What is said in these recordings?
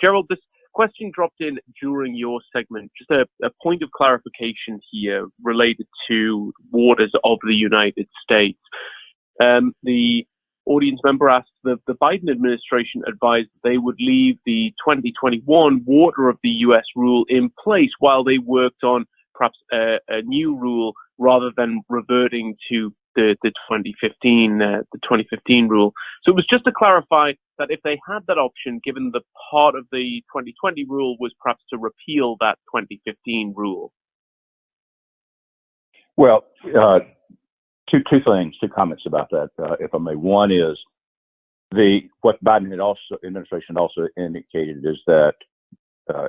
Gerald, this question dropped in during your segment. Just a point of clarification here related to waters of the United States. The audience member asked the Biden administration advised they would leave the 2021 water of the U.S. rule in place while they worked on perhaps a new rule rather than reverting to the 2015 rule. So it was just to clarify that if they had that option, given the part of the 2020 rule was perhaps to repeal that 2015 rule. Well, two comments about that, if I may. One is what Biden administration also indicated is that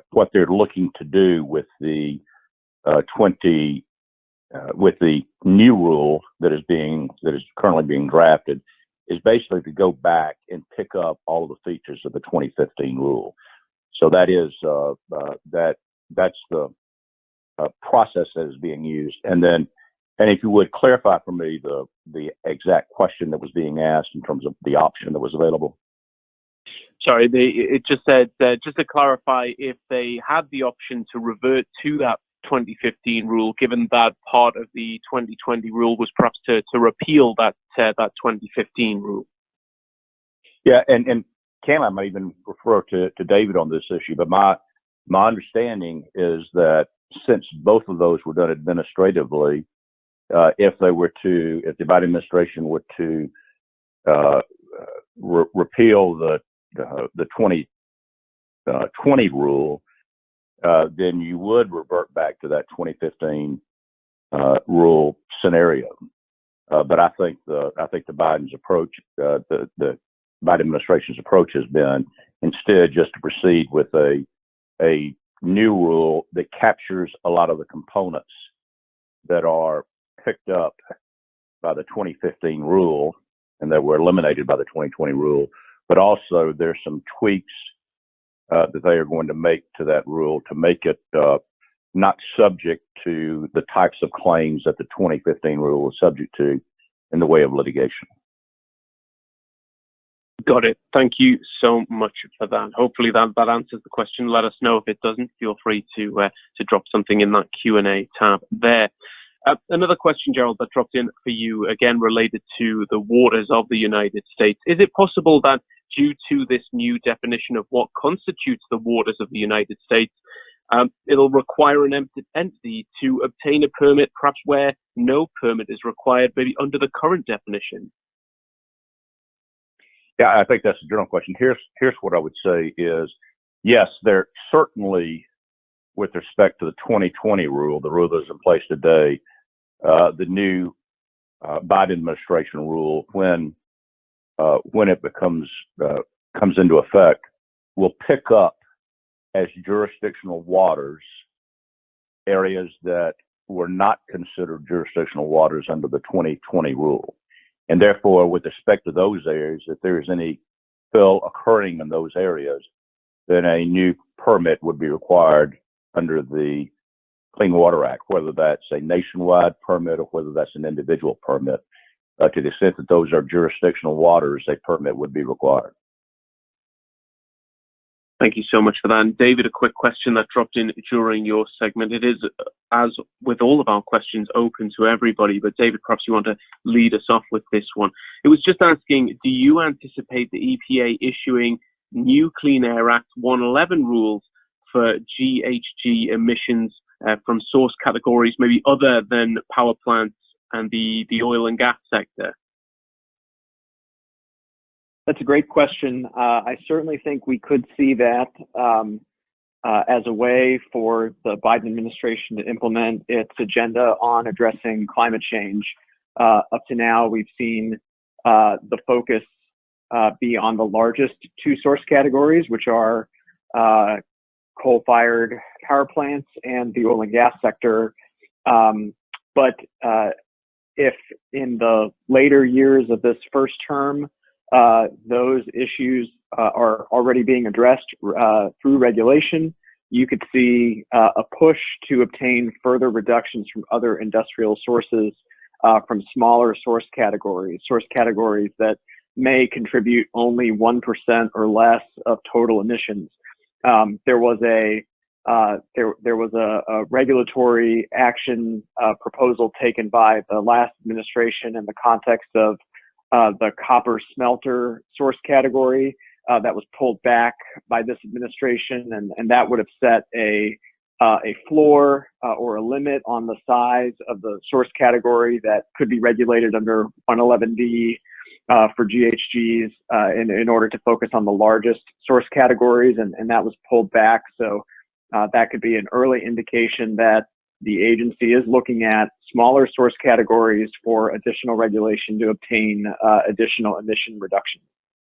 what they're looking to do with the with the new rule that is currently being drafted is basically to go back and pick up all of the features of the 2015 rule. So that is that's the process that is being used. And if you would clarify for me the exact question that was being asked in terms of the option that was available. Sorry, it just said, just to clarify, if they had the option to revert to that 2015 rule, given that part of the 2020 rule was perhaps to repeal that 2015 rule. Yeah, and Cam, I might even refer to David on this issue, but my understanding is that since both of those were done administratively, if the Biden administration were to repeal the 2020 rule, then you would revert back to that 2015 rule scenario. But I think the Biden's approach, the Biden administration's approach has been instead just to proceed with a new rule that captures a lot of the components that are picked up by the 2015 rule and that were eliminated by the 2020 rule. But also there's some tweaks that they are going to make to that rule to make it not subject to the types of claims that the 2015 rule was subject to in the way of litigation. Got it. Thank you so much for that. Hopefully that answers the question. Let us know if it doesn't. Feel free to drop something in that Q&A tab there. Another question, Gerald, that dropped in for you, again related to the waters of the United States. Is it possible that due to this new definition of what constitutes the waters of the United States, it'll require an entity to obtain a permit, perhaps where no permit is required, maybe under the current definition? Yeah, I think that's a general question. Here's what I would say is, yes, there certainly, with respect to the 2020 rule, the rule that's in place today, the new Biden administration rule, when it comes into effect, will pick up as jurisdictional waters areas that were not considered jurisdictional waters under the 2020 rule. And therefore, with respect to those areas, if there is any spill occurring in those areas, then a new permit would be required under the Clean Water Act, whether that's a nationwide permit or whether that's an individual permit. To the extent that those are jurisdictional waters, a permit would be required. Thank you so much for that. And David, a quick question that dropped in during your segment. It is, as with all of our questions, open to everybody, but David, perhaps you want to lead us off with this one. It was just asking, do you anticipate the EPA issuing new Clean Air Act 111 rules for GHG emissions from source categories, maybe other than power plants and the oil and gas sector? That's a great question. I certainly think we could see that as a way for the Biden administration to implement its agenda on addressing climate change. Up to now, we've seen the focus be on the largest two source categories, which are coal-fired power plants and the oil and gas sector. But if in the later years of this first term, those issues are already being addressed through regulation, you could see a push to obtain further reductions from other industrial sources from smaller source categories that may contribute only 1% or less of total emissions. there was a regulatory action proposal taken by the last administration in the context of the copper smelter source category that was pulled back by this administration, and that would have set a floor or a limit on the size of the source category that could be regulated under 111D for GHGs in order to focus on the largest source categories, and that was pulled back. So that could be an early indication that the agency is looking at smaller source categories for additional regulation to obtain additional emission reduction.